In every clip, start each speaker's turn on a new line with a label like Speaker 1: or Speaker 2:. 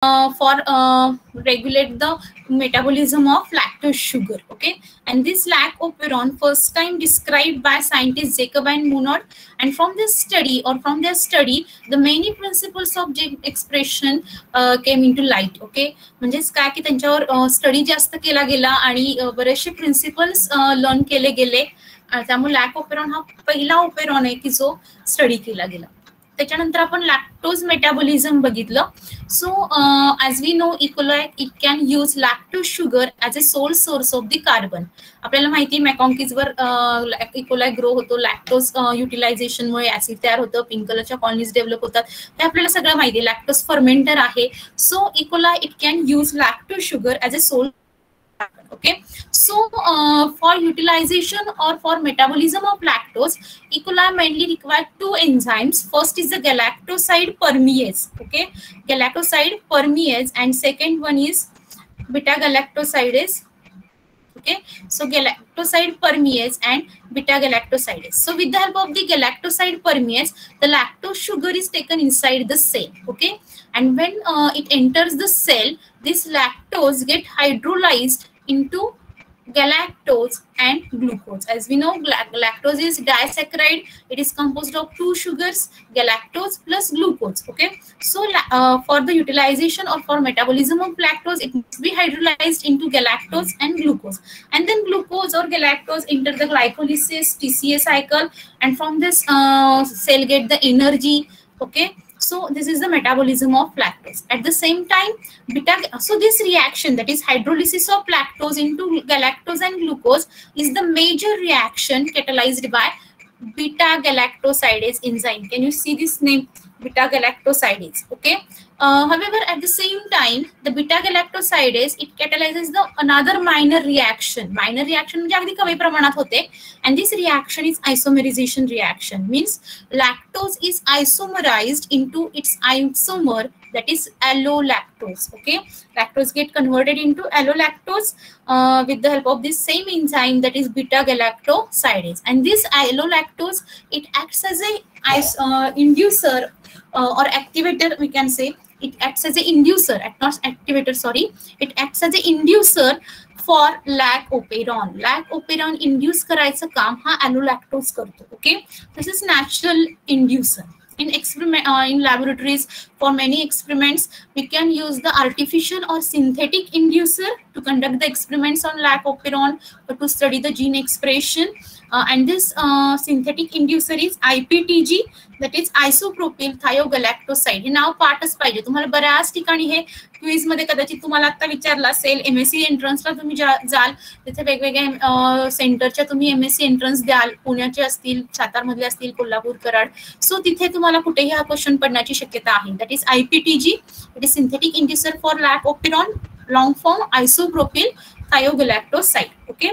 Speaker 1: for regulate the metabolism of lactose sugar. Okay, and this lac operon first time described by scientists Jacob and Monod, and from this study or from their study the many principles of expression came into light. Okay, म्हणजेच काय की त्यांच्यावर study जास्त केला गेला आणि बरेचसे principles learn केले गेले. त्यामुळे लॅक ओपेरॉन हा पहिला ओपेरॉन आहे की जो स्टडी केला गेला. त्याच्यानंतर आपण लॅक्टोज मेटाबॉलिझम बघितलं. So as we know E coli it can use lactose sugar as a sole source of the carbon. आपल्याला माहिती आहे मॅकॉन्कीजवर इकोलाय ग्रो होतो, लॅक्टोज युटिलायझेशनमुळे ऍसिड तयार होतं, पिंक कलरच्या कॉलनीज डेव्हलप होतात, हे आपल्याला सगळं माहिती आहे. लॅक्टोज फर्मेंटर आहे. So E coli it can use lactose sugar as a sole. Okay, so for utilization or for metabolism of lactose, E. coli mainly require two enzymes. First is the galactoside permease. Okay, galactoside permease, and second one is beta galactosidase. Okay, so galactoside permease and beta galactosidase. So with the help of the galactoside permease, the lactose sugar is taken inside the cell. Okay, and when it enters the cell, this lactose get hydrolyzed into galactose and glucose. As we know, lactose is disaccharide. It is composed of two sugars, galactose plus glucose. Okay, so for the utilization or for metabolism of lactose, it must be hydrolyzed into galactose and glucose, and then glucose or galactose enter the glycolysis TCA cycle, and from this cell get the energy. Okay, so this is the metabolism of lactose. At the same time, so this reaction, that is hydrolysis of lactose into galactose and glucose, is the major reaction catalyzed by beta galactosidase enzyme. Can you see this name, beta galactosidase? Okay, however, at the same time, the beta galactosidase, it catalyzes the another minor reaction. Minor reaction म्हणजे अगदी कमी प्रमाणात होते, and this reaction is isomerization reaction. Means lactose is isomerized into its isomer, that is allolactose. Okay, lactose get converted into allolactose with the help of this same enzyme, that is beta galactosidase, and this allolactose, it acts as a inducer or activator, we can say. It acts as an inducer, not activator, sorry. It acts as an inducer for lac operon. Lac operon induce करायचं काम हा allolactose करतो. Okay, this is natural inducer. In experiment, in laboratories, for many experiments, we can use the artificial or synthetic inducer to conduct the experiments on lac operon or to study the gene expression. And this synthetic inducer is IPTG, that is isopropyl thiogalactoside. हे नाव पाठच पाहिजे तुम्हाला. बऱ्याच ठिकाणी हे quiz मध्ये कदाचित तुम्हाला आता विचारला असेल. MSc एंट्रन्सला तुम्ही जाल, तिथे वेगवेगळ्या सेंटरच्या तुम्ही MSc एंट्रन्स द्याल, पुण्याचे असतील, सातारमधले असतील, कोल्हापूर, कराड. सो तिथे तुम्हाला कुठेही हा क्वेश्चन पडण्याची शक्यता आहे. That is IPTG, it is synthetic inducer for lac operon, long form isopropyl thiogalactoside. Okay,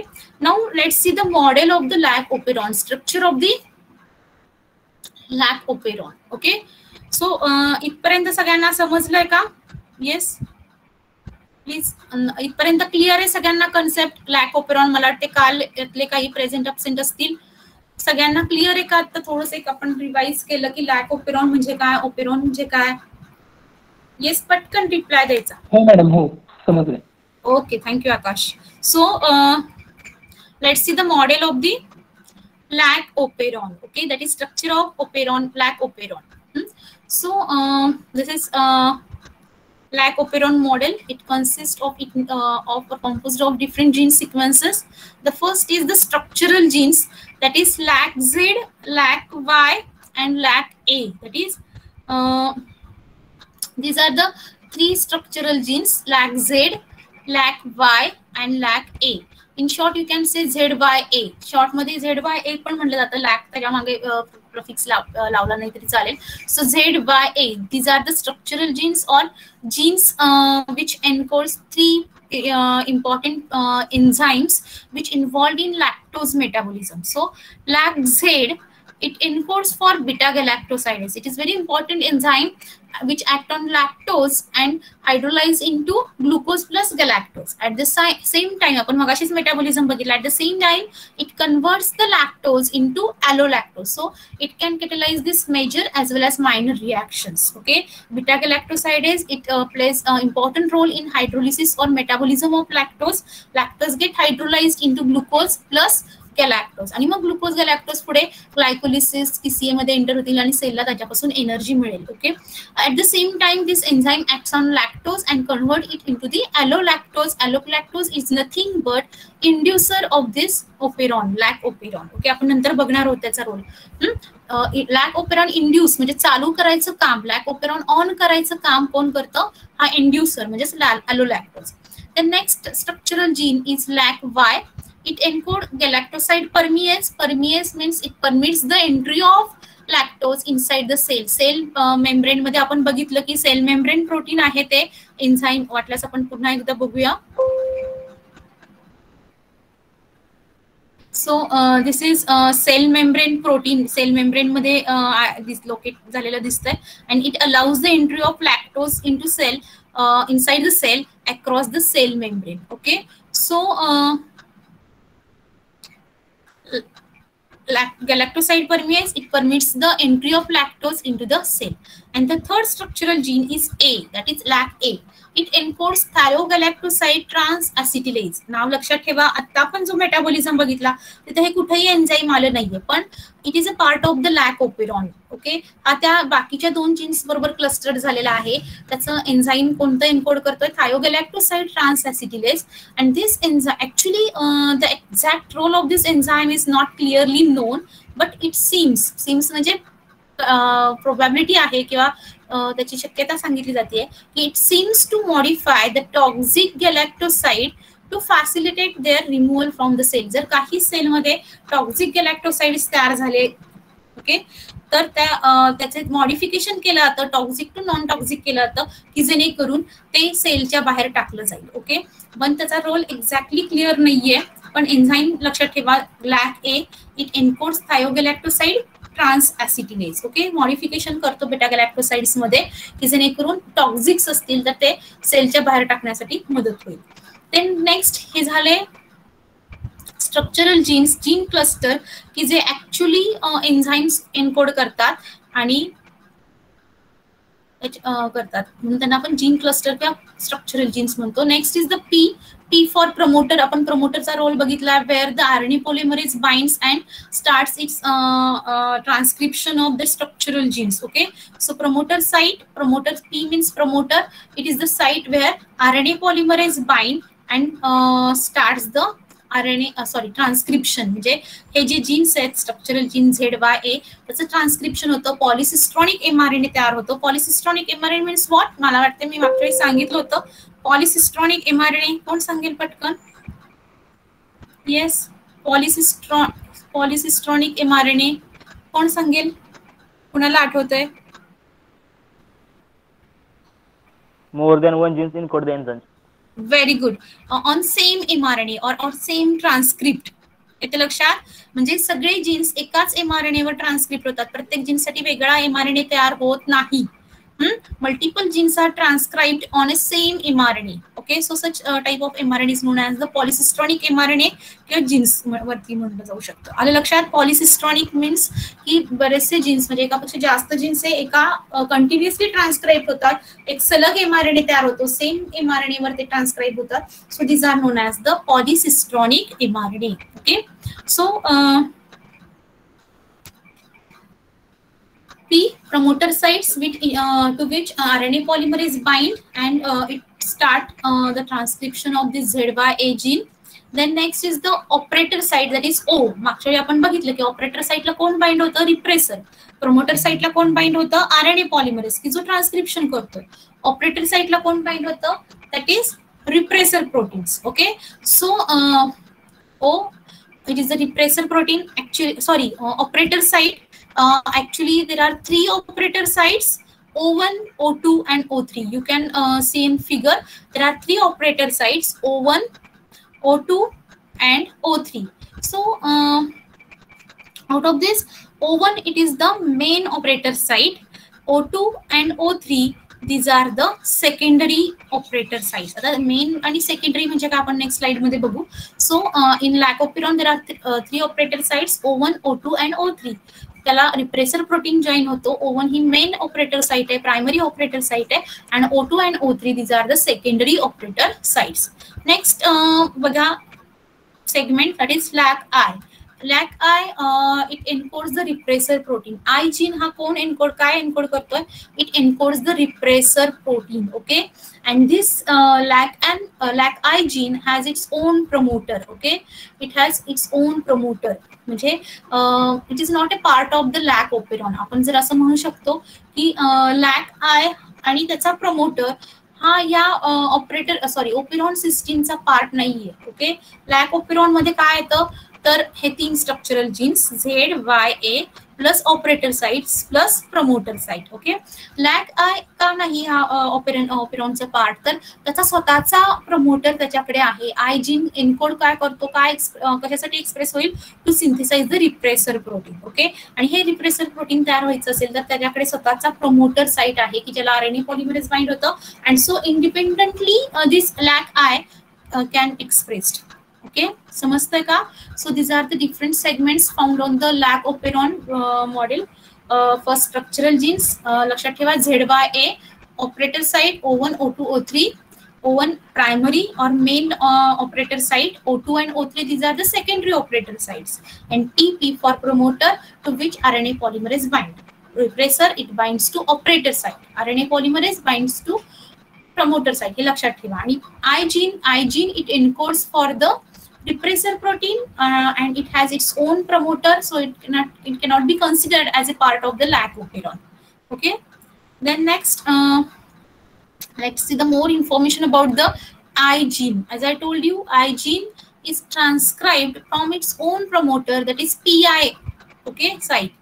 Speaker 1: now let's see the model of the lac operon, structure of the lac operon. Okay, so इथपर्यंत सगळ्यांना समजलंय का? Yes, please. इथपर्यंत clear आहे सगळ्यांना concept lakh operon? मला वाटते काल यातले काही प्रेझेंट अब्सेंट असतील. सगळ्यांना क्लिअर आहे का? आता थोडंसं एक आपण रिवाइज केलं की लॅक ओपेरॉन म्हणजे काय, ओपेरॉन म्हणजे काय. येस, पटकन रिप्लाय द्यायचा.
Speaker 2: हो मॅडम, हो समजले.
Speaker 1: Okay, thank you, Akash. So let's see the model of the lac operon. Okay, that is structure of operon, lac operon. So this is lac operon model. It consists of composed of different gene sequences. The first is the structural genes, that is lac Z, lac Y, and lac A. That is these are the three structural genes, lac Z, lac Y, and lac A. In short, you can say ZYA. Short मध्ये ZYA पण म्हटलं जातं. लॅक त्याच्या मागे prefix लावला नाही तरी चालेल. So ZYA, these are the structural genes or genes which encodes three important enzymes which involved in lactose metabolism. So lac Z it encodes for beta galactosidase. It is very important enzyme which act on lactose and hydrolyze into glucose plus galactose. At the same time, आपण मगाशीच metabolism बघितला. At the same time, it converts the lactose into allolactose. So it can catalyze this major as well as minor reactions. Okay, beta galactosidase, it plays an important role in hydrolysis or metabolism of lactose. Lactose get hydrolyzed into glucose plus गॅलॅक्टोज आणि मग glucose गॅलॅक्टोज पुढे glycolysis PCA मध्ये enter होतील आणि सेलला त्याच्यापासून energy मिळेल. Okay, at the same time this enzyme acts on lactose and convert it into the allolactose. Allolactose is nothing but inducer of this operon, lac operon. Okay, आपण नंतर बघणार आहोत त्याचा रोल. लॅक ओपेरॉन इंड्यूस म्हणजे चालू करायचं काम, लॅक ओपेरॉन ऑन करायचं काम कोण करतं? हा इंड्युसर म्हणजेच allolactose. The next structural gene is lac Y. It encodes galactoside permease. Permease means it permits the entry of lactose inside the cell. Cell membrane मध्ये आपण बघितलं की सेल मेम्ब्रेन प्रोटीन आहे ते एन्झाइम. वाटल्यास आपण पुन्हा एकदा बघूया. So this is cell membrane protein. Cell membrane मध्ये डिस्लोकेट झालेलं दिसतंय and it allows the entry of lactose into cell inside the cell across the cell membrane. Okay, so galactoside permease, it permits the entry of lactose into the cell. And the third structural gene is A, that is LAC-A. It encodes thiogalactoside transacetylase. नाव लक्षात ठेवा, आता आपण जो metabolism बघितला तिथे हे कुठेही enzyme आलं नाहीये, पण it is a part of the lac operon. Okay, हा त्या बाकीच्या दोन जीन्स बरोबर क्लस्टर्ड झालेला आहे. त्याचं एन्झाइम कोणतं एन्कोड करतोय? Thiogalactoside transacetylase. And this enzyme actually the exact role of this enzyme is not clearly known, but it seems म्हणजे प्रोबॅबिलिटी आहे किंवा त्याची शक्यता सांगितली जाते की it seems to modify the toxic galactoside to facilitate their removal from the cell. जर काही सेलमध्ये टॉक्सिक गॅलॅक्टोसाइड्स तयार झाले, ओके, तर त्याचे मॉडिफिकेशन केलं जातं, टॉक्सिक टू नॉन टॉक्सिक केलं जातं की जेणेकरून ते सेलच्या बाहेर टाकलं जाईल. ओके, पण त्याचा रोल एक्झॅक्टली क्लिअर नाहीये, पण एन्झाइम लक्षात ठेवा LAC-A. इट एन्कोड्स थायोगॅलॅक्टोसाइड ट्रान्सॲसिटिलेज. ओके, मॉडिफिकेशन करतो बेटा गॅलॅक्टोसाइड्स मध्ये की जेणेकरून टॉक्सिक्स असतील तर ते सेलच्या बाहेर टाकण्यासाठी मदत होईल. देन नेक्स्ट हे झाले स्ट्रक्चरल जीन्स, जीन क्लस्टर की जे ऍक्च्युअली एन्झाइम्स एन्कोड करतात आणि करतात म्हणून त्यांना आपण जीन क्लस्टर किंवा स्ट्रक्चरल जीन्स म्हणतो. Next is the P for promoter. आपण प्रमोटरचा रोल बघितला, where the RNA polymerase binds and starts its transcription of the structural genes. Okay, so promoter site, promoter P means promoter. It is the site where RNA polymerase bind and starts the transcription. म्हणजे हे जे jeans आहेत structural gene ZYA त्याचं transcription होतं, polycistronic mRNA तयार होतो. Polycistronic mRNA means what? मला वाटतं मी मागच्या वेळी सांगितलं होतं. पॉलिसिस्ट्रॉनिक mRNA कोण सांगेल पटकन? येस, पॉलिसिस्ट्रॉनिक mRNA कोण सांगेल? कुणाला आठवतंय?
Speaker 3: More than one genes encode the enzymes.
Speaker 1: Very good. On same mRNA or on same transcript. येते लक्षात? म्हणजे सगळे जीन्स एकाच mRNA वर ट्रान्सक्रिप्ट होतात. प्रत्येक जीन्ससाठी वेगळा mRNA तयार होत नाही. Multiple genes are transcribed on a same mRNA. Okay, so such type of mRNA is known as the polycistronic mRNA किंवा जीन्स वरती म्हटलं जाऊ शकतं. आलं लक्षात? पॉलिसिस्ट्रॉनिक मीन्स की बरेचसे जीन्स म्हणजे एकापेक्षा जास्त जीन्स हे एका कंटिन्युअसली ट्रान्सक्राईब होतात. एक सलग mRNA तयार होतो, सेम mRNA वर ते ट्रान्सक्राईब होतात. So these are known as the polycistronic mRNA. Okay, so P, promoter sites to which RNA polymerase bind and it start the transcription of this ZYA gene. Then next is the operator site, that is O. मागच्या वेळी आपण बघितलं की operator साइटला कोण bind होतं? Repressor. Promoter साइटला कोण बाइंड होतं? RNA पॉलिमरेज की जो ट्रान्सक्रिप्शन करतोय. ऑपरेटर साइटला कोण बाइंड होतं? That is repressor proteins. Okay, so O, it is the repressor protein. Actually, sorry, operator site. Actually, there are 3 operator sites: O1, O2, and O3. You can see in figure. There are 3 operator sites: O1, O2, and O3. So, out of this, O1 it is the main operator site. O2 and O3 these are the secondary operator sites. आता main आणि secondary म्हणजे काय आपण next slide मध्ये बघू. So in lac operon there are 3 operator sites O1, O2 and O3. त्याला repressor protein join होतो. O1 ही main operator site आहे, प्रायमरी ऑपरेटर साइट आहे, आणि O2 and O3 these are the secondary operator sites. Next बघा segment that is LAC-I. LAC-I it encodes the repressor protein. I gene हा कोण encode काय encode करतोय? It encodes the repressor protein. Okay, and this LAC-I gene has its own promoter. Okay, it has its own promoter. म्हणजे it is not a part of the LAC operon. आपण जर असं म्हणू शकतो की LAC-I आणि त्याचा प्रमोटर हा या ओपेरॉन सिस्टीमचा पार्ट नाहीये. ओके, लॅक ओपेरॉन मध्ये काय येतं तर हे 3 structural genes ZYA plus operator sites plus promoter site. Okay, lac I का नाही हा ओपेरॉनचा पार्ट, तर त्याचा स्वतःचा प्रमोटर त्याच्याकडे आहे. आय जीन एन्कोड काय करतो, काय कशासाठी एक्सप्रेस होईल, to synthesize the repressor protein. Okay, आणि हे रिप्रेसर प्रोटीन तयार व्हायचं असेल तर त्याच्याकडे स्वतःचा प्रमोटर साइट आहे की ज्याला RNA पॉलिमरेज बाइंड होतं, and so independently this lac I can expressed. Okay, समजतंय का? So these are the different segments found on the LAC operon model. First structural genes, लक्षात ठेवा ZYA operator site O1, O2, O3. O1 primary or main operator site, O2 and O3 these are the secondary operator sites, and TP for promoter to which RNA polymerase bind. Repressor it binds to operator site, RNA polymerase binds to promoter site. हे लक्षात ठेवा. आणि I gene it encodes for the repressor protein and it has its own promoter, so it cannot be considered as a part of the LAC operon. Okay, then next let's see the more information about the I gene. As I told you, I gene is transcribed from its own promoter, that is PI, okay, site,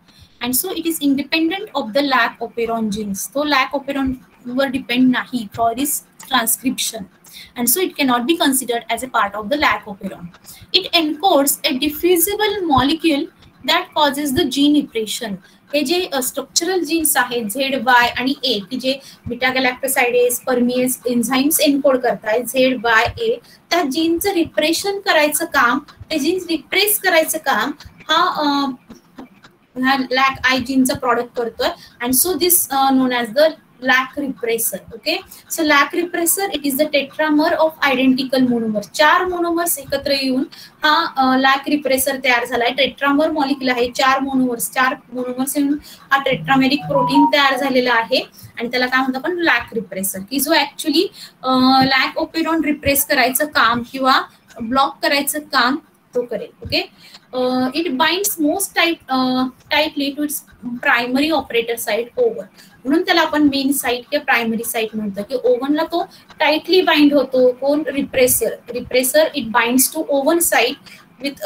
Speaker 1: and so it is independent of the LAC operon genes. So LAC operon वर depend nahi for this transcription, and so it cannot be considered as a part of the LAC operon. It encodes a diffusible molecule that causes the gene repression. हे जे structural genes आहेत ZY आणि A की जे beta गॅलॅक्टोसाइडेज परमिएस enzymes encode करतात ZYA, त्या जीनचं repression करायचं काम, ते जीन्स रिप्रेस करायचं काम हा LAC-I जीनचं प्रॉडक्ट करतोय, and so this non as the LAC repressor. Okay, so LAC repressor it is the tetramer of identical monomers. 4 monomers एकत्र येऊन हा LAC repressor तयार झालाय. टेट्रामर मॉलिक्यूल आहे, 4 मोनोमर्स येऊन हा टेट्रामेरिक प्रोटीन तयार झालेला आहे, आणि त्याला काय म्हणतो आपण LAC repressor, की जो ऍक्च्युली LAC operon रिप्रेस करायचं काम किंवा ब्लॉक करायचं काम तो करेल. Okay, it binds most tightly to its primary operator site O1. म्हणून त्याला आपण मेन साइट किंवा प्रायमरी साइट म्हणतो की O1 ला तो टाइटली बाइंड होतो. कोण? Repressor it binds to O1 site with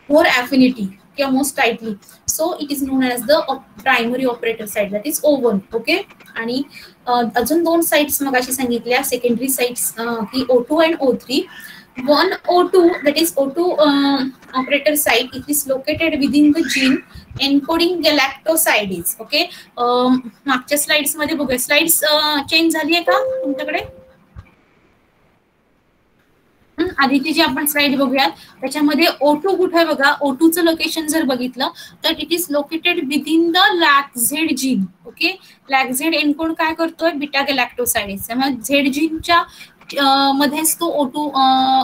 Speaker 1: more affinity किंवा most tightly, so it is known as the primary operator site, that is O1. Okay, आणि अजून 2 साइट्स मग अशी सांगितल्या सेकंडरी साइट्स की O2 and O3. One O2, that is O2 operator site, it is located within the gene encoding galactosidase. Okay, मागच्या slides मध्ये बघूया. Slides change झाली आहे का तुमच्याकडे? आधीची जी आपण स्लाइड बघूया त्याच्यामध्ये O2 कुठे बघा, O2चं लोकेशन जर बघितलं तर it is located within the LAC-Z gene. Okay, LAC-Z encode काय करतोय? बीटा गॅलॅक्टोसाइडेज. त्यामुळे Z जीनच्या मध्येच तो O2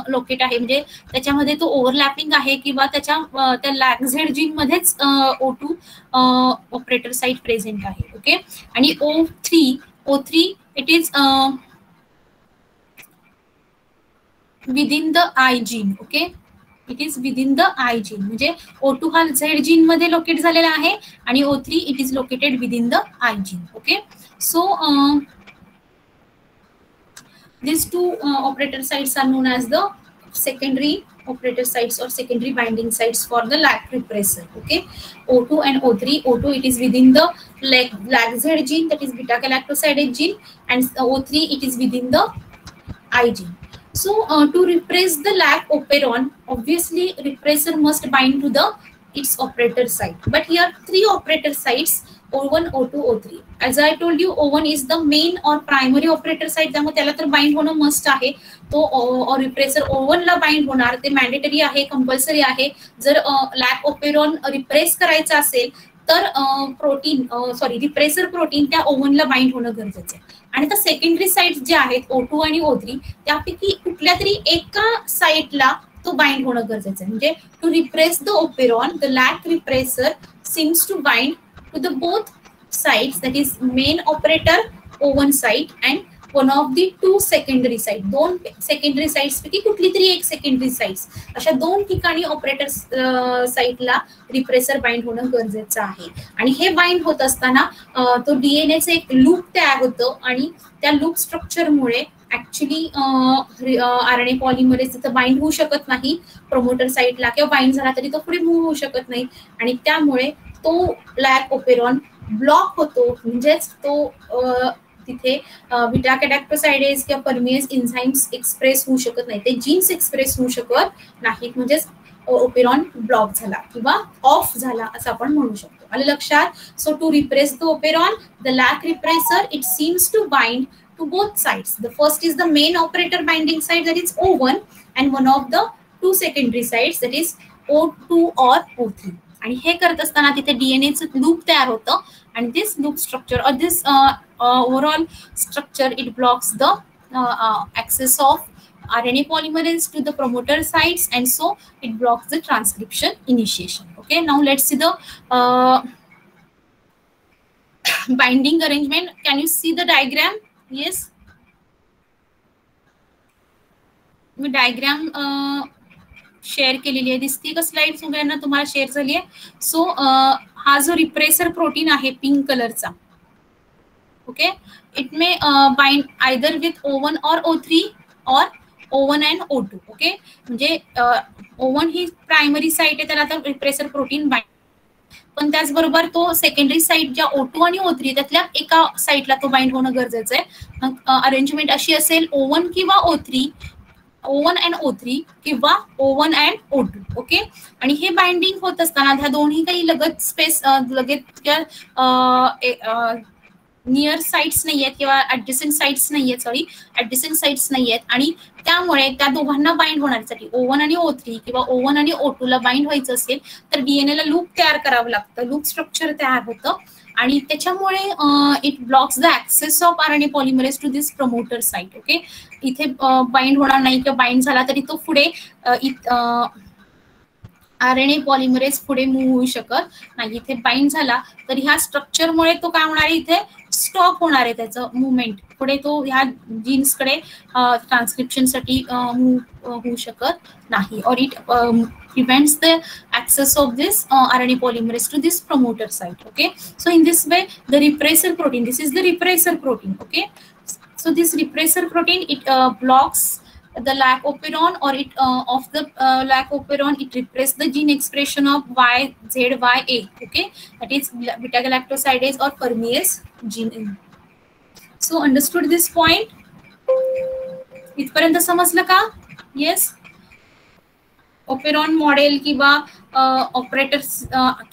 Speaker 1: लोकेट आहे, म्हणजे त्याच्यामध्ये तो ओव्हरलॅपिंग आहे किंवा त्या LAC-Z जीन मध्येच O2 ऑपरेटर साइट प्रेझेंट आहे. ओके, आणि O3 it is within the I gene. Okay, it is within the I gene, म्हणजे O2 हा Z जीन मध्ये लोकेट झालेला आहे आणि O3 it is located within the I gene. Okay, so these 2 operator sites are known as the secondary operator sites or secondary binding sites for the LAC repressor. Okay, O2 and O3. O2 it is within the LAC-Z gene, that is beta galactosidase gene, and O3 it is within the I gene. So to repress the LAC operon, obviously repressor must bind to the its operator site. But here 3 operator sites, O1, O2, O3. As I told you, O1 is the main or primary operator site, त्यामुळे त्याला तर bind होणं must आहे. तो repressor O1 ला bind होणार, ते mandatory आहे, कंपल्सरी आहे. जर लॅक ओपेरॉन रिप्रेस करायचं असेल तर रिप्रेसर प्रोटीन त्या O1 ला बाइंड होणं गरजेचं आहे. आणि त्या सेकंडरी साइट्स जे आहेत O2 आणि O3 त्यापैकी कुठल्या तरी एका साइटला तो बाइंड होणं गरजेचं आहे. म्हणजे to repress the operon, the lac repressor seems to bind to the both sides, that is main operator O1 site and one of the 2 secondary site. 2 secondary sites पैकी कुठली तरी एक secondary sites, अशा 2 ठिकाणी ऑपरेटर साइटला repressor bind होणं गरजेचं आहे. आणि हे बाइंड होत असताना तो डीएनएचं एक लूप तयार होतं आणि त्या लूप स्ट्रक्चरमुळे ऍक्च्युली आरएनए पॉलिमरेज तिथं बाइंड होऊ शकत नाही प्रोमोटर साइटला, किंवा बाइंड झाला तरी तो पुढे मूव्ह होऊ शकत नाही आणि त्यामुळे तो लॅक ओपेरॉन ब्लॉक होतो. म्हणजेच तो तिथे बीटा कॅडॅक्टोसाइडेज किंवा परमिएस एन्झाइम्स एक्सप्रेस होऊ शकत नाही, ते जीन्स एक्सप्रेस होऊ शकत नाहीत. म्हणजेच ओपेरॉन ब्लॉक झाला किंवा ऑफ झाला असं आपण म्हणू शकतो. आलं लक्षात? So to repress the operon, the lac repressor it seems to bind to both sides. The first is the main operator binding site, that is O1, and one of the 2 secondary sites, that is O2 or O3. आणि हे करत असताना तिथे DNA चं loop तयार होतं आणि दिस loop structure or this overall structure it blocks the access of RNA polymerase to the promoter sites, and so it blocks the transcription initiation. Okay, now let's see the binding arrangement. Can you see the diagram? Yes, me diagram share केलेली आहे, दिसते का slide सगळ्यांना तुम्हाला share झाली आहे. So हा जो रिप्रेसर प्रोटीन आहे पिंक कलरचा, okay, it may bind either with O1 और O3 और O1 and O2. ओके, म्हणजे O1 ही प्रायमरी साइट आहे, त्याला आता रिप्रेसर प्रोटीन बाइंड, पण त्याचबरोबर तो सेकंडरी साइट ज्या O2 आणि O3 त्यातल्या एका साइटला तो बाइंड होणं गरजेचं आहे. अरेंजमेंट अशी असेल O1 किंवा O3, O1 and O3 किंवा O1 and O2. ओके, आणि हे बाइंडिंग होत असताना ह्या दोन्ही काही लगत स्पेस लगेच नियर साइट्स नाही आहेत किंवा ऍडजसेंट साइट्स नाही आहेत, ऍडजसेंट साइट्स नाही आहेत, आणि त्यामुळे त्या दोघांना बाइंड होण्यासाठी O1 आणि O3 किंवा O1 आणि O2 ला बाइंड व्हायचं असेल तर डीएनए ला लूप तयार करावं लागतं, लूप स्ट्रक्चर तयार होतं आणि त्याच्यामुळे it blocks the access of RNA polymerase to this promoter site. Okay, इथे बाइंड होणार नाही किंवा बाइंड झाला तरी तो पुढे आरएनए पॉलिमरेज पुढे मूव्ह होऊ शकत नाही. इथे बाइंड झाला तर ह्या स्ट्रक्चरमुळे तो काय होणार आहे, इथे स्टॉप होणार आहे त्याचं मुवमेंट, पुढे तो ह्या जीन्सकडे ट्रान्सक्रिप्शनसाठी मूव्ह होऊ शकत नाही. और it prevents the access of this RNA polymerase to this promoter site. Okay, so in this way the repressor protein, this is the repressor protein. Okay, so this repressor protein it blocks the lac operon, or it of the lac operon it repress the gene expression of YZYA. Okay, that is beta galactosidase or permease gene. So understood this point? इथपर्यंत समजलं का? Yes. Operon model किंवा operators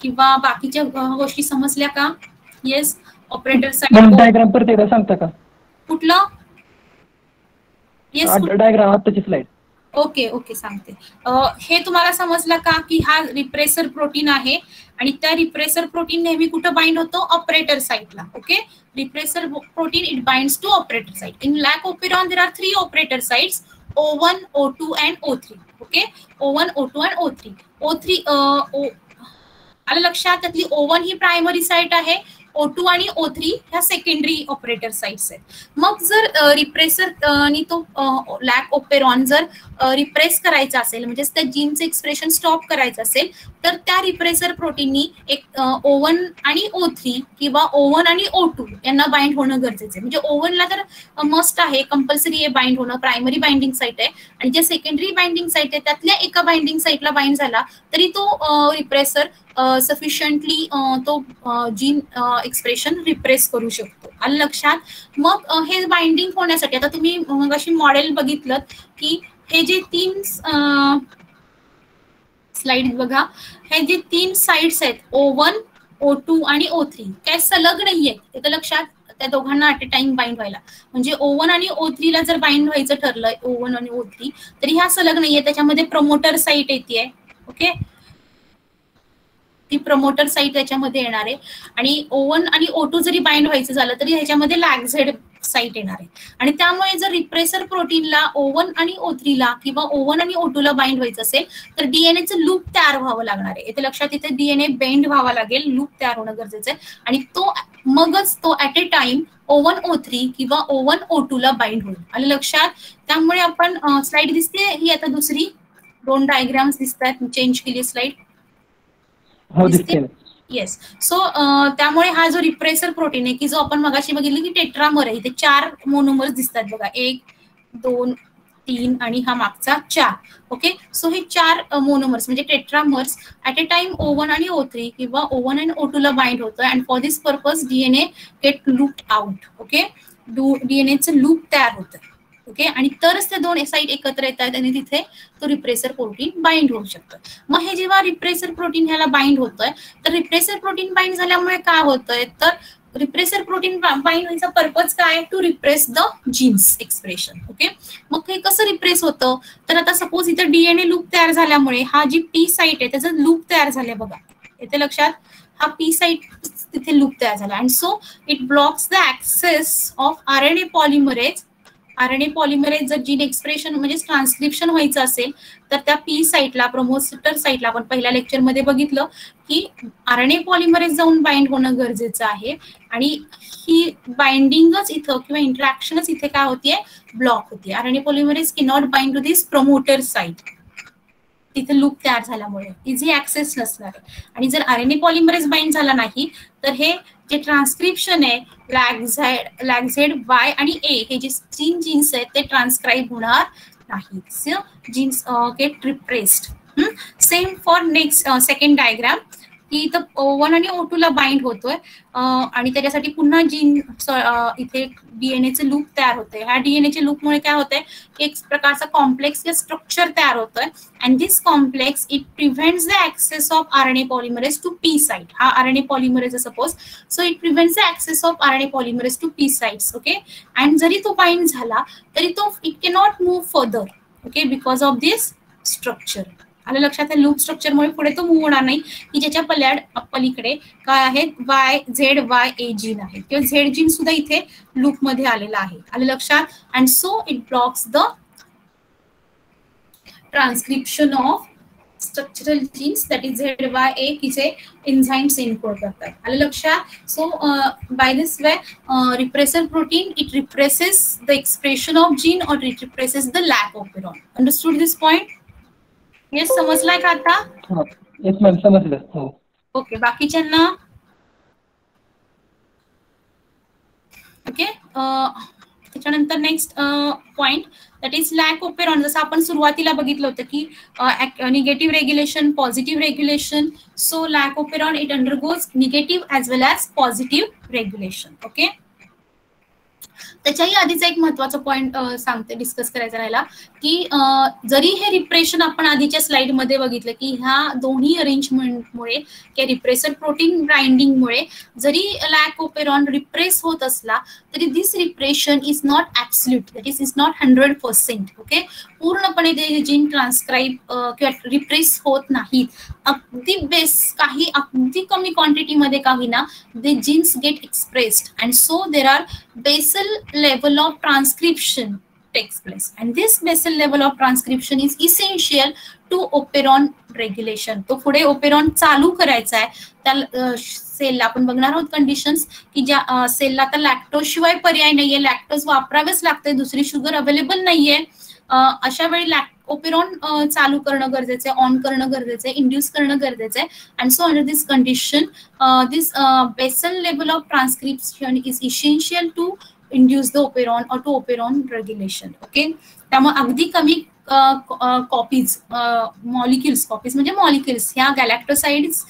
Speaker 1: किंवा बाकीच्या गोष्टी समजल्या का? Yes, operator side
Speaker 2: diagram परत एकदा सांगता का?
Speaker 1: कुठलं? येस,
Speaker 2: डायग्राम आताची स्लाइड.
Speaker 1: ओके ओके, सांगते. हे तुम्हाला समजलं का की हा रिप्रेसर प्रोटीन आहे आणि त्या रिप्रेसर प्रोटीन नेहमी कुठं बाइंड होतो? ऑपरेटर साइटला. Okay, repressor protein it binds to operator site. In lac operon there are 3 operator sites, O1, O2 and O3. Okay, O1, O2 and O3. O3 आलं लक्षात? त्यातली O1 ही प्रायमरी साइट आहे, O2 आणि O3 ह्या secondary operator sites आहेत. मग जर repressor आणि तो लॅक ओपेरॉन जर रिप्रेस करायचा असेल, म्हणजे त्या जीनचं एक्सप्रेशन स्टॉप करायचं असेल, तर त्या रिप्रेसर प्रोटीननी एक O1 आणि O3 किंवा O1 आणि O2 यांना बाइंड होणं गरजेचं आहे. म्हणजे O1 ला तर मस्ट आहे, कंपल्सरी आहे बाइंड होणं, प्रायमरी बाइंडिंग साइट आहे, आणि जे सेकंडरी बाइंडिंग साइट आहे त्यातल्या एका बाइंडिंग साइटला बाइंड झाला तरी तो रिप्रेसर सफिशियंटली तो जीन एक्सप्रेशन रिप्रेस करू शकतो. आलं लक्षात? मग हे बाइंडिंग होण्यासाठी आता तुम्ही मगाशी मॉडेल बघितलं की हे जे 3 स्लाइड बघा, हे जे 3 साइड्स आहेत O1, O2 आणि O3 काय सलग नाहीये, ते लक्षात, त्या दोघांना ऍट अ टाइम बाइंड व्हायला. म्हणजे O1 आणि O3 ला जर बाइंड व्हायचं ठरलं, O1 आणि O3, तरी ह्या सलग नाहीये, त्याच्यामध्ये प्रमोटर साइट येते. ओके, ती प्रमोटर साइट त्याच्यामध्ये येणार आहे. आणि O1 आणि O2 जरी बाइंड व्हायचं झालं तरी ह्याच्यामध्ये लॅगझेड साइट येणार आहे. आणि त्यामुळे जर रिप्रेसर प्रोटीनला O1 आणि O3 ला किंवा O1 आणि O2 ला बाइंड व्हायचं असेल तर डीएनएचं लूप तयार व्हावं लागणार आहे. इथे लक्षात, इथे डीएनए बेंड व्हावा लागेल, लूप तयार होणं गरजेचं आहे. आणि तो मगच तो at a time O1 O3 किंवा O1 O2 ला बाइंड होईल. आलं लक्षात? त्यामुळे आपण स्लाइड दिसते ही आता दुसरी 2 डायग्राम्स दिसतात, चेंज केली स्लाइड.
Speaker 2: हो दिसते.
Speaker 1: येस. सो त्यामुळे हा जो रिप्रेसर प्रोटीन आहे की जो आपण मगाशी बघितलं की टेट्रामर आहे, इथे 4 मोनोमर्स दिसतात बघा, 1 2 3 आणि हा मागचा 4. ओके, सो हे 4 मोनोमर्स म्हणजे tetramers at a time O1 आणि O3 किंवा O1 आणि O2 ला बाइंड होतं. And for this purpose DNA get looped out. Okay, डीएनएचं लूप तयार होतं. ओके, आणि तरच ते 2 साइट एकत्र येतात आणि तिथे तो रिप्रेसर प्रोटीन बाइंड होऊ शकतं. मग हे जेव्हा रिप्रेसर प्रोटीन ह्याला बाइंड होतंय, तर रिप्रेसर प्रोटीन बाइंड झाल्यामुळे काय होतंय, तर रिप्रेसर प्रोटीन बाइंड व्हायचा पर्पज काय, to repress the genes expression. Okay, मग हे कसं रिप्रेस होतं, तर आता सपोज इथं डीएनए लूप तयार झाल्यामुळे हा जी पी साइट आहे त्याचं लूप तयार झाले बघा, येथे लक्षात, हा पी साइट तिथे लूप तयार झाला. And so it blocks the access of RNA polymerase. RNA polymerase जर जीन एक्सप्रेशन म्हणजे ट्रान्सक्रिप्शन व्हायचं असेल तर त्या पी साइटला, प्रमोटर साइटला, आपण पहिल्या लेक्चरमध्ये बघितलं की आरएनए पॉलिमरेज जाऊन बाइंड होणं गरजेचं आहे. आणि ही बाइंडिंगच इथं किंवा इंटरॅक्शनच इथे काय होतीये, ब्लॉक होती. आरएनए पॉलिमरेज की not bind to this promoter site, तिथे लूप तयार झाल्यामुळे इझी ऍक्सेस नसणार आहे. आणि जर आरएनए पॉलिमरेज बाइंड झाला नाही तर हे जे ट्रान्सक्रिप्शन आहे लॅगझेड वाय आणि ए, हे जे 3 जीन्स आहेत ते ट्रान्सक्राईब होणार नाहीत. Genes get repressed. Same for next second diagram, की इथं O1 आणि O2 ला बाइंड होतोय आणि त्याच्यासाठी पुन्हा जीन इथे डीएनएचं लूप तयार होते. ह्या डीएनएच्या लूपमुळे काय होतंय, एक प्रकारचा कॉम्प्लेक्स किंवा स्ट्रक्चर तयार होतोय. And this complex it prevents the access of RNA polymerase to P site. हा RNA polymerase suppose, so it prevents the access of RNA polymerase to P sites. Okay, and जरी तो बाइंड झाला तरी तो it cannot move further. Okay, because of this structure. आलं लक्षात, loop स्ट्रक्चरमुळे पुढे तो मूव्ह होणार नाही, की ज्याच्या पलीकडे काय आहे, ZYA जीन आहे किंवा झेड जीन सुद्धा इथे लूप मध्ये आलेला आहे. आलं लक्षात. And so it blocks the transcription of structural genes that is ZYA की जे एन्झाइम्स एन्कोड करतात. आलं लक्षात. So by this way repressor protein it represses the expression of gene और it represses the lac operon. Understood this point? Yes, समजलाय का आता?
Speaker 2: Yes ma'am, समजलं. हो.
Speaker 1: ओके, बाकीच्यांना? ओके, त्याच्यानंतर next point that is lack of Perón. जसं आपण सुरुवातीला बघितलं होतं की negative regulation, positive regulation. So lack of Perón it undergoes negative as well as positive regulation. Okay, त्याच्याही आधीचा एक महत्वाचा पॉइंट सांगते, डिस्कस करायचा राहिला, की जरी हे रिप्रेशन आपण आधीच्या स्लाइड मध्ये बघितलं की ह्या दोन्ही अरेंजमेंटमुळे किंवा रिप्रेसर प्रोटीन बाइंडिंगमुळे जरी लॅक ऑफ पेरॉन रिप्रेस होत असला तरी this repression is not absolute, that is not 100%. Okay, पूर्णपणे ते जीन ट्रान्सक्राईब किंवा रिप्रेस होत नाहीत. अगदी काही अगदी कमी क्वांटिटीमध्ये का होईना they genes get expressed and so there are basal level of transcription takes place, and this basal level of transcription is essential to operon regulation. तो पुढे ओपेरॉन चालू करायचा आहे त्या सेलला. आपण बघणार आहोत कंडिशन्स की ज्या सेलला आता लॅक्टोज शिवाय पर्याय नाहीये, लॅक्टोज वापरावेच लागते, दुसरी शुगर अवेलेबल नाहीये. अशा वेळी ओपेरॉन चालू करणं गरजेचं आहे, ऑन करणं गरजेचं आहे, इंड्यूस करणं गरजेचं आहे. And so under this condition this basal level of transcription is essential to induce the operon or to operon regulation. Okay, त्यामुळे अगदी कमी कॉपीज मॉलिक्युल्स, कॉपीज म्हणजे मॉलिक्युल्स ह्या गॅलॅक्टोसाइड्स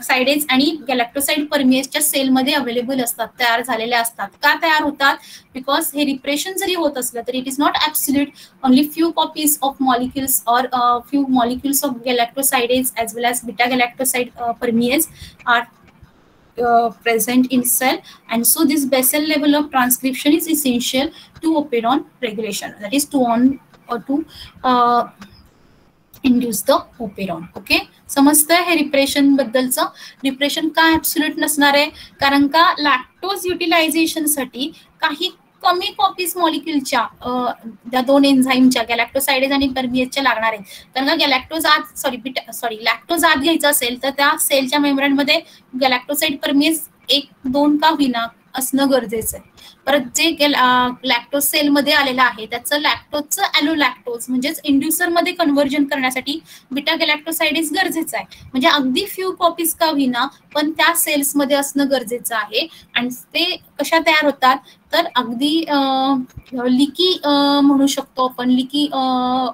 Speaker 1: साइडेज आणि गॅलॅक्टोसाइड परमिएसच्या सेलमध्ये अवेलेबल असतात, तयार झालेल्या असतात. का तयार होतात? बिकॉज हे रिप्रेशन जरी होत असलं तरी it is not absolute. Only few copies of molecules or few molecules of galactosidase as well as beta galactoside permease are present in cell, and so this basal level of transcription is essential to operon regulation, that is to on or to induce the operon. Okay, समजतंय हे repression बद्दलचं? Repression का absolute नसणार आहे? कारण का lactose utilisation साठी काही कमी कॉपीज मॉलिक्युलच्या त्या दोन एन्झाईमच्या गॅलॅक्टोसाइडेज आणि परमिएसच्या लागणार आहेत. कारण का गॅलॅक्टोज आत लॅक्टोज आत घ्यायचं असेल तर त्या सेलच्या मेम्ब्रेन मध्ये गॅलॅक्टोसाइड परमिएस 1-2 का होईना असणं गरजेचं आहे. परत जे लॅक्टोज सेल मध्ये आलेलं आहे त्याचं लॅक्टोजचं ॲलोलॅक्टोज म्हणजेच इंड्युसर मध्ये कन्व्हर्जन करण्यासाठी बीटा गॅलॅक्टोसाइडेज गरजेचं आहे. म्हणजे अगदी फ्यू कॉपीज का होईना पण त्या सेल्स मध्ये असणं गरजेचं आहे. आणि ते कशा तयार होतात तर अगदी लिकी म्हणू शकतो आपण, लिकी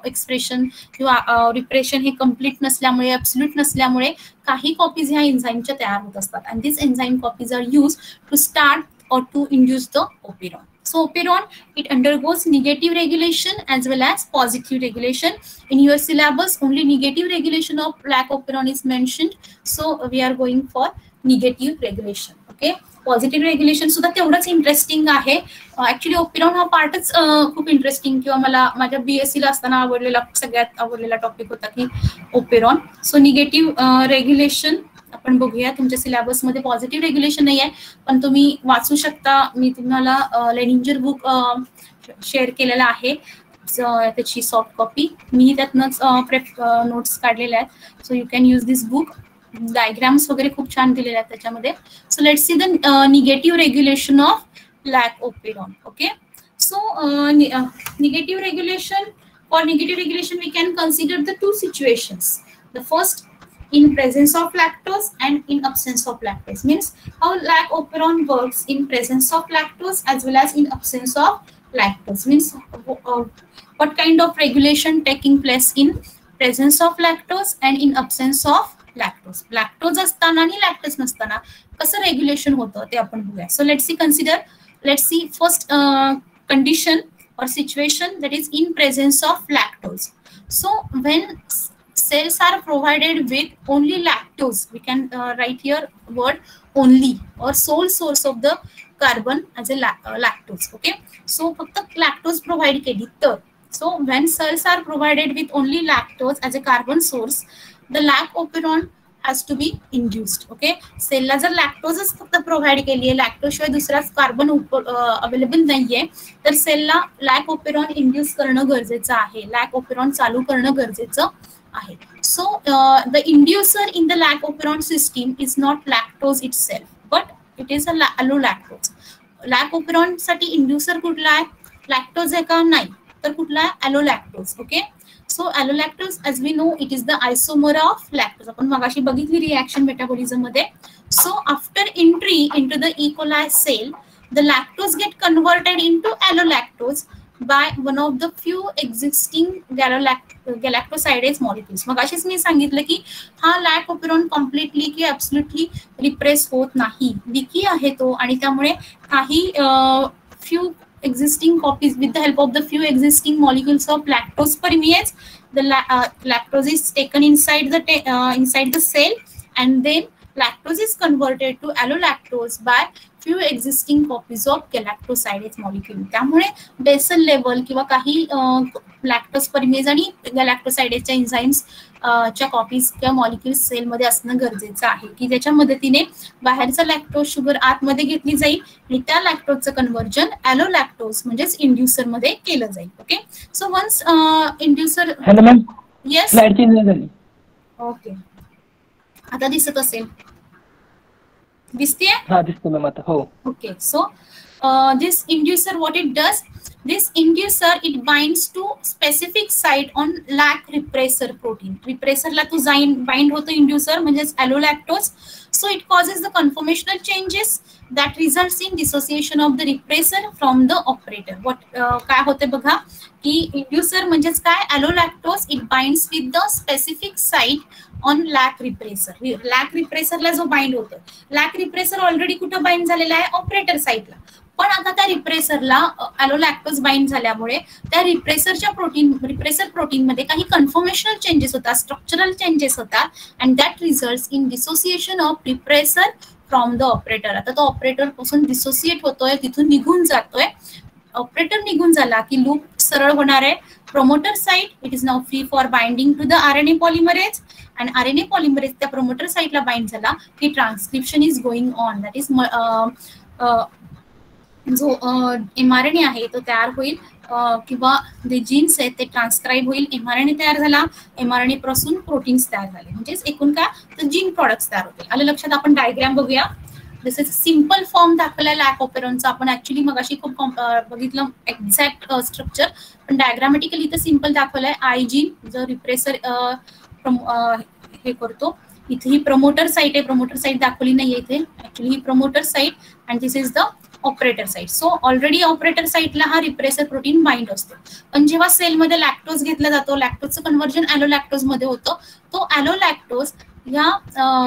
Speaker 1: एक्सप्रेशन किंवा रिप्रेशन हे कम्प्लीट नसल्यामुळे, ॲब्सोल्यूट नसल्यामुळे काही कॉपीज ह्या एन्झाईमच्या तयार होत असतात. And this enzyme copies are use to start or to induce the operon. So operon, it undergoes negative regulation as well as positive regulation. In your syllabus only negative regulation of lac operon is mentioned, so we are going for negative regulation. Okay, positive regulation सुद्धा तेवढंच interesting आहे. Actually operon हा पार्टच खूप interesting किंवा मला माझ्या BSc ला असताना आवडलेला, सगळ्यात आवडलेला टॉपिक होता की ओपेरॉन. सो निगेटिव्ह रेग्युलेशन आपण बघूया. तुमच्या सिलेबस मध्ये पॉझिटिव्ह रेग्युलेशन नाही आहे पण तुम्ही वाचू शकता. मी तुम्हाला लेनिंजर बुक शेअर केलेला आहे, त्याची सॉफ्ट कॉपी मी त्यातनंच नोट्स काढलेल्या आहेत. So you can use this book. Diagrams वगैरे खूप छान दिलेले आहेत त्याच्यामध्ये. So let's see the negative regulation of lac operon. Okay, so negative regulation, for negative regulation we can consider the two situations. The first, in presence of lactose and in absence of lactose. Means how lac operon works in presence of lactose as well as in absence of lactose. Means what kind of regulation taking place in presence of lactose and in absence of lactose. Lactose असताना आणि lactose नसताना कसं regulation होतं ते आपण बघूया. So let's C first condition or situation, that is in presence of lactose. So when cells are provided with only lactose, we can write here word only or sole source of the carbon as a lactose. Okay, so फक्त lactose provide केली तर, so when cells are provided with only lactose as a carbon source, the lac operon has to be induced. Okay, सेलला जर लॅक्टोजच फक्त provide केली आहे, lactose शिवाय दुसराच carbon available नाहीये, तर सेलला लॅक ओपेरॉन इंड्यूस करणं गरजेचं आहे, लॅक ओपेरॉन चालू करणं गरजेचं आहे. So the inducer in the lac operon system is not lactose itself but it is a allolactose. Lac operon साठी इंड्युसर कुठला आहे? लॅक्टोज आहे का? नाही, तर कुठला आहे? Allolactose. Okay, so allolactose as we know it is the isomer of lactose. आपण मगाशी बघितली रिएक्शन मेटाबॉलिझम मध्ये. So after entry into the E. coli cell, the lactose get converted into allolactose by one of the few existing galactosidase molecules. मगाशीच मी सांगितलं की हा lakh operon completely की absolutely repress होत नाही, विकी आहे तो, आणि त्यामुळे काही few existing copies, with the help of the few existing molecules of lactose permease, the lactose is taken inside the cell, and then lactose is converted to allolactose by few existing copies of galactosidase molecule. त्यामुळे Basel level किंवा काही lactose परमेज आणि गॅलॅक्टोसाइडेजच्या enzymes च्या copies किंवा molecules sale मध्ये असणं गरजेचं आहे की ज्याच्या मदतीने बाहेरचं लॅक्टोज शुगर आतमध्ये घेतली जाईल आणि त्या लॅक्टोजचं कन्व्हर्जन ॲलोलॅक्टोज म्हणजेच इंड्युसर मध्ये केलं जाईल. Okay, so once inducer.
Speaker 2: Hello ma'am,
Speaker 1: yes,
Speaker 2: slide change झाली.
Speaker 1: ओके, आता दिसत असेल, दिसते?
Speaker 2: हा, दिसतो मॅम आता. हो,
Speaker 1: okay. So this inducer, what it does, this inducer it binds to specific site on lac repressor protein. repressor ला तो bind होतो inducer म्हणजेच allolactose. also it causes the conformational changes that results in dissociation of the repressor from the operator. What काय होते बघा की inducer म्हणजेच काय, allolactose it binds with the specific site on lac repressor. lac repressor ला जो bind होतो, lac repressor already कुठं बाइंड झालेला आहे, ऑपरेटर साइटला. पण आता त्या रिप्रेसरला allolactose बाइंड झाल्यामुळे त्या रिप्रेसर प्रोटीन मध्ये काही कन्फॉर्मेशनल चेंजेस होतात, स्ट्रक्चरल चेंजेस होतात, and that results in dissociation of repressor from the operator. आता तो ऑपरेटर पासून डिसोसिएट होतोय, तिथून निघून जातोय. ऑपरेटर निघून झाला की लूप सरळ होणार आहे. Promoter site it is now free for binding to the RNA polymerase, and RNA polymerase त्या प्रोमोटर साइटला बाइंड झाला की transcription is going on. That is जो mRNA आहे तो तयार होईल किंवा जे जीन्स आहेत ते ट्रान्सक्राईब होईल. mRNA तयार झाला, mRNA पासून प्रोटीन्स तयार झाले, म्हणजेच एकूण काय तर जीन प्रॉडक्ट्स तयार होतील. आलं लक्षात? आपण डायग्राम बघूया. दिस इज सिंपल फॉर्म दाखवला लॅक ऑपेरॉनचा. आपण ऍक्च्युली मगाशी खूप बघितलं एक्झॅक्ट स्ट्रक्चर, पण डायग्रामॅटिकली इथं सिंपल दाखवलंय. आय जीन जो रिप्रेसर हे करतो, इथे ही प्रमोटर साइट आहे, प्रमोटर साइट दाखवली नाहीये इथे, actually he promoter site and this is the operator site. So already operator साइटला हा रिप्रेसर प्रोटीन बाइंड असतो. पण जेव्हा सेलमध्ये लॅक्टोज घेतला जातो, लॅक्टोजचं कन्व्हर्जन ॲलोलॅक्टोज मध्ये होतं, तो ॲलोलॅक्टोज या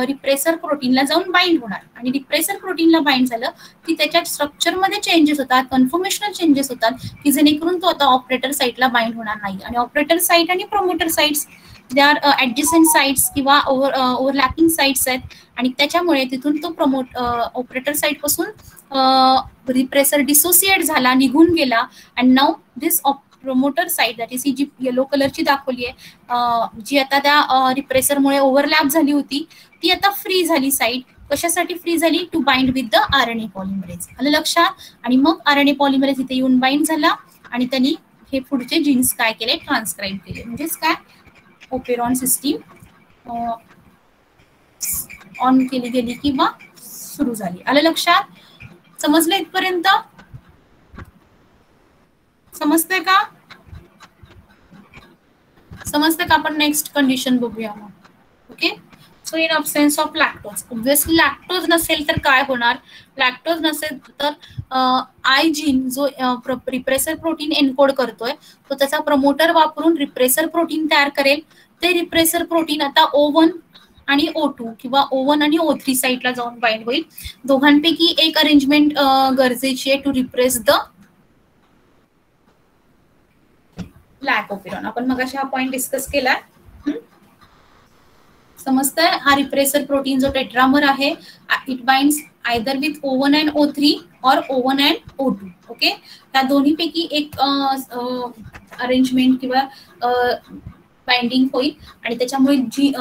Speaker 1: रिप्रेसर प्रोटीनला जाऊन बाइंड होणार, आणि रिप्रेसर प्रोटीनला बाइंड झालं की त्याच्या स्ट्रक्चरमध्ये चेंजेस होतात, कन्फर्मेशनल चेंजेस होतात की जेणेकरून तो आता ऑपरेटर साइटला बाइंड होणार नाही. आणि ऑपरेटर साइट आणि promoter sites they are adjacent sites किंवा ओव्हरलॅपिंग साइट्स आहेत, आणि त्याच्यामुळे तिथून तो ऑपरेटर साइट पासून रिप्रेसर डिसोसिएट झाला, निघून गेला, and now this promoter site that is ही जी येलो कलरची दाखवली आहे, जी आता त्या रिप्रेसरमुळे ओव्हरलॅप झाली होती, ती आता फ्री झाली साइट. कशासाठी फ्री झाली? To bind with the RNA polymerase. आलं लक्षात? आणि मग RNA पॉलिमरेज इथे येऊन बाइंड झाला आणि त्यांनी हे पुढचे जीन्स काय केले, ट्रान्सक्राईब केले. म्हणजेच काय, ओपेरॉन सिस्टीम ऑन केली गेली किंवा सुरू झाली. आलं लक्षात? समजलं इथपर्यंत? समजतंय का? समजतंय का? आपण नेक्स्ट कंडिशन बघूया मग. Okay, so in absence of lactose, obviously lactose नसेल तर काय होणार? लॅक्टोज नसेल तर आय जीन जो रिप्रेसर प्रोटीन एन्कोड करतोय तो त्याचा प्रमोटर वापरून रिप्रेसर प्रोटीन तयार करेल. ते रिप्रेसर प्रोटीन आता O1 आणि O2 किंवा O1 आणि O3 साइटला जाऊन बाइंड होईल. दोघांपैकी एक अरेंजमेंट गरजेची आहे to repress the lac operon. आपण मगाशी हा पॉइंट डिस्कस केला. समजतंय? हा रिप्रेसर प्रोटीन जो टेट्रामर आहे, it binds either with O1 and O3 और O1 अँड O2. ओके, त्या दोन्हीपैकी एक अरेंजमेंट किंवा बाइंडिंग होईल, आणि त्याच्यामुळे जी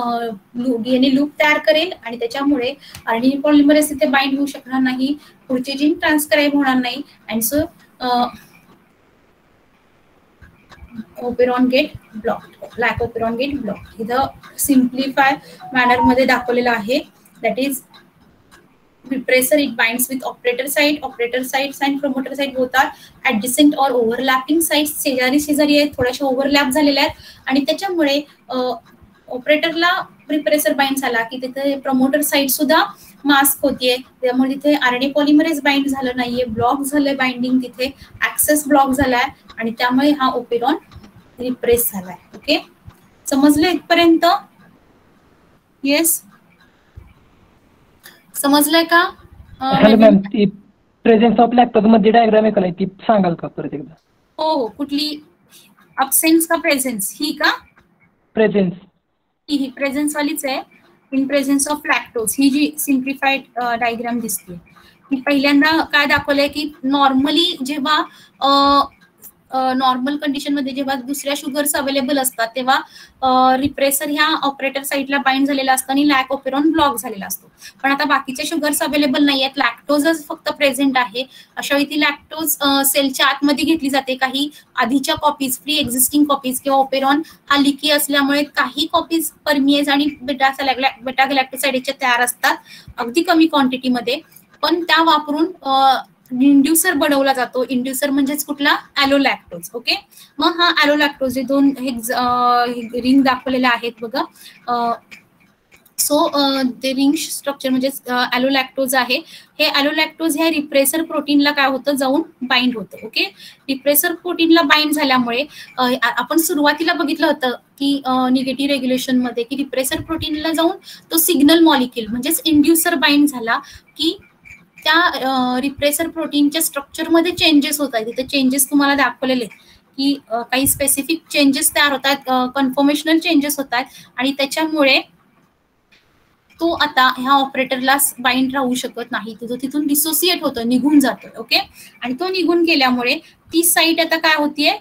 Speaker 1: DNA लूप तयार करेल, आणि त्याच्यामुळे RNA पॉलिमरेज तिथे बाइंड होऊ शकणार नाही, पुढचे जीन ट्रान्सक्राईब होणार नाही, and so operon get blocked, lac operon get blocked. इथं सिम्प्लिफाय मॅनर मध्ये दाखवलेलं आहे. That is repressor it binds with operator sites and promoter site both are adjacent or overlapping sites. शेजारी आहेत, थोड्याशा ओव्हरलॅप झालेल्या आहेत, आणि त्याच्यामुळे ऑपरेटरला रिप्रेसर बाइंड झाला की तिथे प्रमोटर साइट सुद्धा मास्क होतीये, त्यामुळे तिथे RNA पॉलिमरेज बाइंड झालं नाहीये, ब्लॉक झालंय बाइंडिंग, तिथे ऍक्सेस ब्लॉक झालाय, आणि त्यामुळे हा ओपेरॉन रिप्रेस झालाय. ओके, समजलं इथपर्यंत? येस, समजलंय का?
Speaker 2: हॅलो मॅम, ती प्रेझेन्स ऑफ लॅक्टोज मध्ये डायग्राम आहे ती सांगाल का परत एकदा?
Speaker 1: हो हो, कुठली? अब्सेन्स का प्रेझेन्स? ही का?
Speaker 2: प्रेझेन्स.
Speaker 1: ही प्रेझेन्स वालीच आहे. इन प्रेझेन्स ऑफ लॅक्टोज ही जी सिम्प्लिफाईड डायग्राम दिसते, की पहिल्यांदा काय दाखवलंय की नॉर्मली जेव्हा नॉर्मल कंडिशन मध्ये जेव्हा दुसऱ्या शुगर्स अवेलेबल असतात तेव्हा रिप्रेसर ह्या ऑपरेटर साइटला बाइंड झालेला असतो आणि लॅक ऑपेरॉन ब्लॉक झालेला असतो. पण आता बाकीचे शुगर्स अवेलेबल नाही आहेत, लॅक्टोजच फक्त प्रेझेंट आहे. अशा वेळी ती लॅक्टोज सेलच्या आतमध्ये घेतली जाते. काही आधीच्या कॉपीज, प्री एक्झिस्टिंग कॉपीज किंवा ऑपेरॉन हा लिकी असल्यामुळे काही कॉपीज परमिएज आणि बेटा गॅलॅक्टोसाइडच्या तयार असतात अगदी कमी क्वांटिटीमध्ये, पण त्या वापरून इंड्युसर बनवला जातो. इंड्युसर म्हणजेच कुठला? ॲलोलॅक्टोज. ओके, मग हा ॲलोलॅक्टोज जे दोन रिंग दाखवलेल्या आहेत बघा, सो ते रिंग स्ट्रक्चर म्हणजे ॲलोलॅक्टोज आहे. हे ॲलोलॅक्टोज ह्या रिप्रेसर प्रोटीनला काय होतं, जाऊन बाइंड होतं. ओके, रिप्रेसर प्रोटीनला बाइंड झाल्यामुळे आपण सुरुवातीला बघितलं होतं की निगेटिव्ह रेग्युलेशन मध्ये की रिप्रेसर प्रोटीनला जाऊन तो सिग्नल मॉलिक्यूल म्हणजेच इंड्युसर बाइंड झाला की त्या रिप्रेसर प्रोटीनच्या स्ट्रक्चरमध्ये चेंजेस होत आहेत. तिथे चेंजेस तुम्हाला दाखवलेले की काही स्पेसिफिक चेंजेस तयार होत आहेत, कन्फर्मेशनल चेंजेस होत आहेत आणि त्याच्यामुळे तो आता ह्या ऑपरेटरला बाइंड राहू शकत नाही, तो तिथून डिसोसिएट होतो, निघून जातोय. ओके, आणि तो निघून गेल्यामुळे ती साईट आता काय होतीये,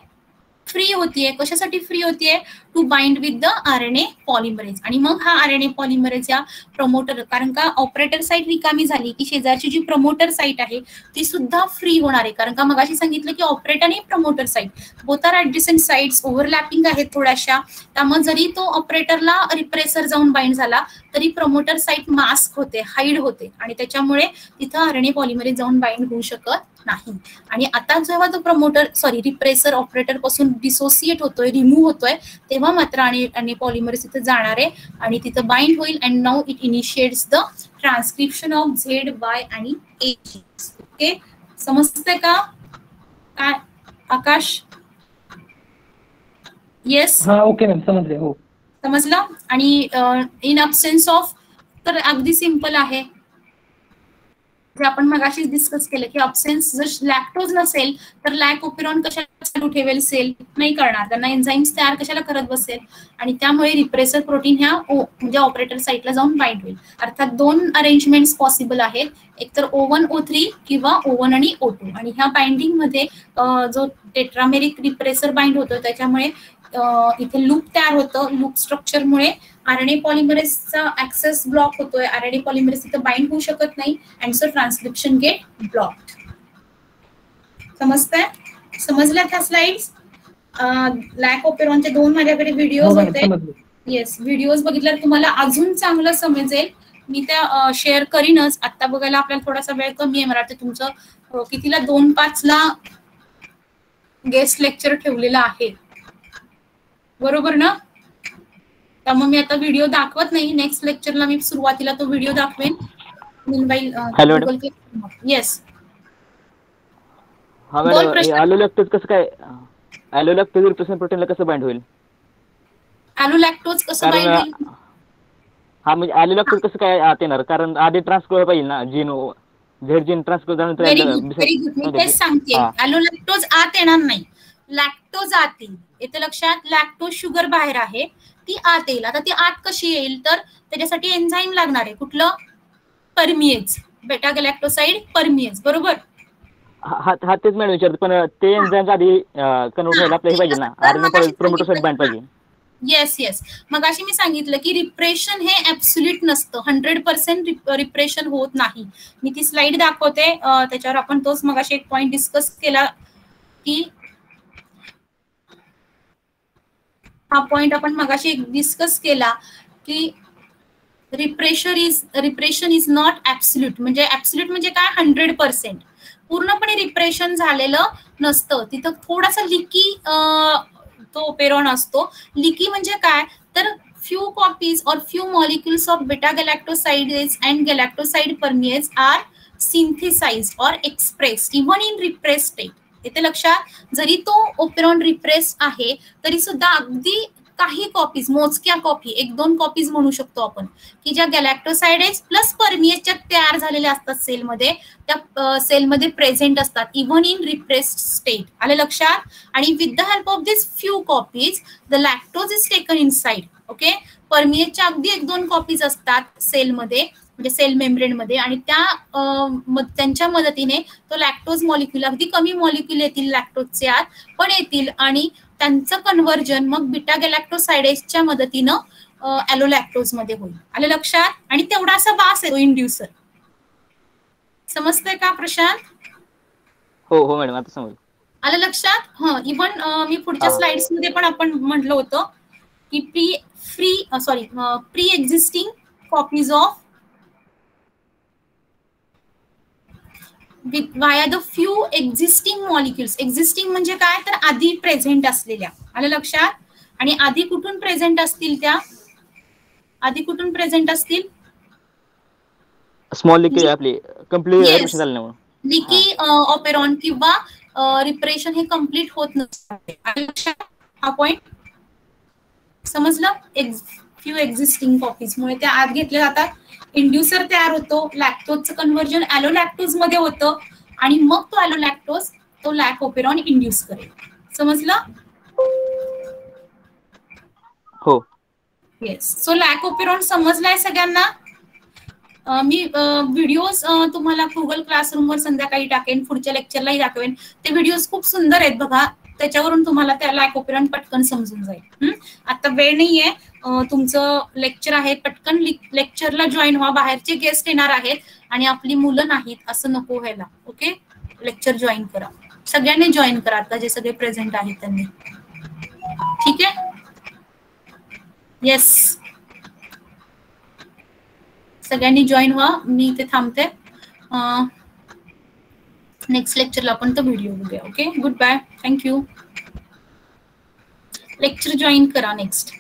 Speaker 1: फ्री होतीये. कशासाठी फ्री होतीये, to bind with the RNA polymerase. आणि मग हा RNA पॉलिमरेज या प्रमोटर, कारण का ऑपरेटर साईट रिकामी झाली की शेजारची जी प्रमोटर साईट आहे ती सुद्धा फ्री होणार आहे. कारण का मगाशी सांगितलं की ऑपरेटर आणि promoter site both are adjacent sites, overlapping आहेत थोड्याशा. त्यामुळे जरी तो ऑपरेटरला रिप्रेसर जाऊन बाइंड झाला तरी प्रमोटर साईट मास्क होते, हाईड होते आणि त्याच्यामुळे तिथं RNA पॉलिमरेज जाऊन बाइंड होऊ शकत नाही. आणि आता जेव्हा तो प्रमोटर रिप्रेसर ऑपरेटर पासून डिसोसिएट होतोय, रिमूव्ह होतोय, तेव्हा मात्र RNA पॉलिमरेज तिथे जाणार आहे आणि तिथं बाइंड होईल. And now it initiates the transcription of Z, Y आणि A. ओके, समजतंय का काय आकाश? येस,
Speaker 2: हा ओके मॅम, समजले. हो,
Speaker 1: समजलं. आणि इन अब्सेन्स ऑफ, तर अगदी सिंपल आहे जे आपण मगाशीच डिस्कस केलं की अब्सेन्स जर लॅक्टोज नसेल तर लॅक ओपेरॉन कशाला चालू ठेवेल, सेल नाही करणार, त्यांना एन्झाईम्स तयार कशाला करत बसेल आणि त्यामुळे रिप्रेसर प्रोटीन ह्या म्हणजे ऑपरेटर साईटला जाऊन बाइंड होईल. अर्थात दोन अरेंजमेंट्स पॉसिबल आहेत, एक तर O1 O3 किंवा O1 आणि O2. आणि ह्या बाइंडिंग मध्ये जो टेट्रामेरिक रिप्रेसर बाइंड होतो त्याच्यामुळे इथे लूप तयार होतं. लूप स्ट्रक्चरमुळे RNA पॉलिमरेजचा ऍक्सेस ब्लॉक होतोय, RNA पॉलिमरेज तिथे बाइंड होऊ शकत नाही and so transcription get blocked. समजतंय? समजल्यात ह्या स्लाइड्स? लॅक ओपेरॉनचे दोन माझ्याकडे व्हिडिओज होते. येस, व्हिडिओज बघितल्यावर तुम्हाला अजून चांगलं समजेल. मी त्या शेअर करीनच. आता बघायला आपल्याला थोडासा वेळ कमी आहे. मला वाटतं तुमचं कितीला 2:05 गेस्ट लेक्चर ठेवलेलं आहे, बरोबर ना? त्यामुळे मी आता व्हिडिओ दाखवत नाही. नेक्स्ट लेक्चरला मी सुरुवातीला तो व्हिडिओ दाखवेन. येस,
Speaker 3: हा मॅडम, ॲलोलॅक्टोज कसं काय, ॲलोलॅक्टोज रिप्रेसर प्रोटीनला कसं बाइंड होईल?
Speaker 1: ॲलोलॅक्टोज कसं बाइंड होईल?
Speaker 3: हा म्हणजे ॲलोलॅक्टोज कसं काय आत येणार, कारण आधी ट्रान्सक्राइब पाहिजे ना, जीन झेड जीन ट्रान्सक्राइब झाल्यानंतर.
Speaker 1: व्हेरी गुड, मी तेच सांगते. ॲलोलॅक्टोज आत येणार नाही, लॅक्टोज आत येईल. येते लक्षात? लॅक्टोज शुगर बाहेर आहे, ती आत येईल. आता ती आत कशी येईल, तर त्याच्यासाठी एन्झाईम लागणार आहे. कुठलं? परमिएज, बेटा गॅलॅक्टोसाइड परमिएज, बरोबर?
Speaker 3: हा तेच मॅडम विचारतो, पण ते एन्झाईम आधी कन्वर्ट व्हायला आपल्याला पाहिजे ना, RNA प्रमोटर साईट बाइंड पाहिजे.
Speaker 1: येस येस, मग अशी मी सांगितलं की रिप्रेशन हे ऍब्सोल्यूट नसतं, 100% रिप्रेशन होत नाही. मी ती स्लाइड दाखवते, त्याच्यावर आपण तोच मग एक पॉइंट डिस्कस केला की हा पॉइंट आपण मगाशी डिस्कस केला की रिप्रेशन इज नॉट ऍब्सोल्यूट. म्हणजे ऍब्सोल्यूट म्हणजे काय? 100%. पूर्णपणे रिप्रेशन झालेलं नसतं, तिथं थोडासा लिकी तो ओपेरॉन असतो. लिकी म्हणजे काय, तर few copies or few molecules of beta galactosidase and galactoside permease are synthesized or expressed even in repressed state. येते लक्षात? जरी तो ओपेरॉन रिप्रेस आहे तरी सुद्धा अगदी काही कॉपीज, मोजक्या कॉपी, 1-2 कॉपीज म्हणू शकतो आपण, की ज्या गॅलॅक्टोसाइडेज प्लस परमिएजच्या तयार झालेल्या असतात सेलमध्ये, त्या सेलमध्ये प्रेझेंट असतात इव्हन इन रिप्रेस्ड स्टेट. आले लक्षात? आणि with the help of this few copies the lactose is taken inside. Okay, परमिएजच्या अगदी 1-2 कॉपीज असतात सेलमध्ये, म्हणजे सेल मेम्ब्रेन मध्ये, आणि त्यांच्या मदतीने तो लॅक्टोज मॉलिक्यूल, अगदी कमी मॉलिक्यूल येतील लॅक्टोजचे आत पण येतील, आणि त्यांचं कन्व्हर्जन मग बीटा गॅलॅक्टोसाइडेजच्या मदतीनं ॲलोलॅक्टोज मध्ये होईल. आले लक्षात? आणि तेवढासा वास येतो इंड्युसर. समजतंय का प्रशांत?
Speaker 3: हो हो मॅडम, आता समजलं.
Speaker 1: आलं लक्षात? हा, इव्हन मी पुढच्या स्लाइड्स मध्ये पण आपण म्हटलं होतं की pre existing copies of via the few existing molecules. Existing म्हणजे काय, तर आधी प्रेझेंट असलेल्या. आलं लक्षात? आणि आधी कुठून प्रेझेंट असतील त्या? आधी कुठून प्रेझेंट असतील?
Speaker 3: स्मॉल लिकी आपली कम्प्लीट
Speaker 1: Yes.
Speaker 3: ऍडमिशन झालं नाही
Speaker 1: लिकी ऑपेरॉन किंवा रिप्रेशन हे कम्प्लीट होत नसतं. हा पॉइंट समजलं? फ्यू एक्झिस्टिंग कॉपीज मुळे त्या आत घेतले जातात. इंड्युसर तयार होतो, लॅक्टोजचं कन्व्हर्जन ॲलोलॅक्टोज मध्ये होतं आणि मग तो ॲलोलॅक्टोज तो लॅक ऑपेरॉन इंड्यूस करेल. समजलं?
Speaker 3: हो.
Speaker 1: येस. सो लॅक ऑपेरॉन समजलाय सगळ्यांना? मी व्हिडिओज तुम्हाला गुगल क्लासरूमवर संध्याकाळी टाकेन, पुढच्या लेक्चरलाही दाखवेन. ते व्हिडिओज खूप सुंदर आहेत बघा, त्याच्यावरून तुम्हाला त्या लॅक ऑपेरॉन पटकन समजून जाईल. आता वेळ नाहीये, तुमचं लेक्चर आहे, पटकन लेक्चरला जॉईन व्हा. बाहेरचे गेस्ट येणार आहेत आणि आपली मुलं नाहीत असं नको व्हायला. ओके, लेक्चर जॉईन करा, सगळ्यांनी जॉईन करा आता जे सगळे प्रेझेंट आहेत त्यांनी. ठीक आहे? येस, सगळ्यांनी जॉईन व्हा. मी इथे थांबते. नेक्स्ट लेक्चरला आपण तो व्हिडिओ बघूया. Okay, good bye, thank you. Lecture join करा नेक्स्ट.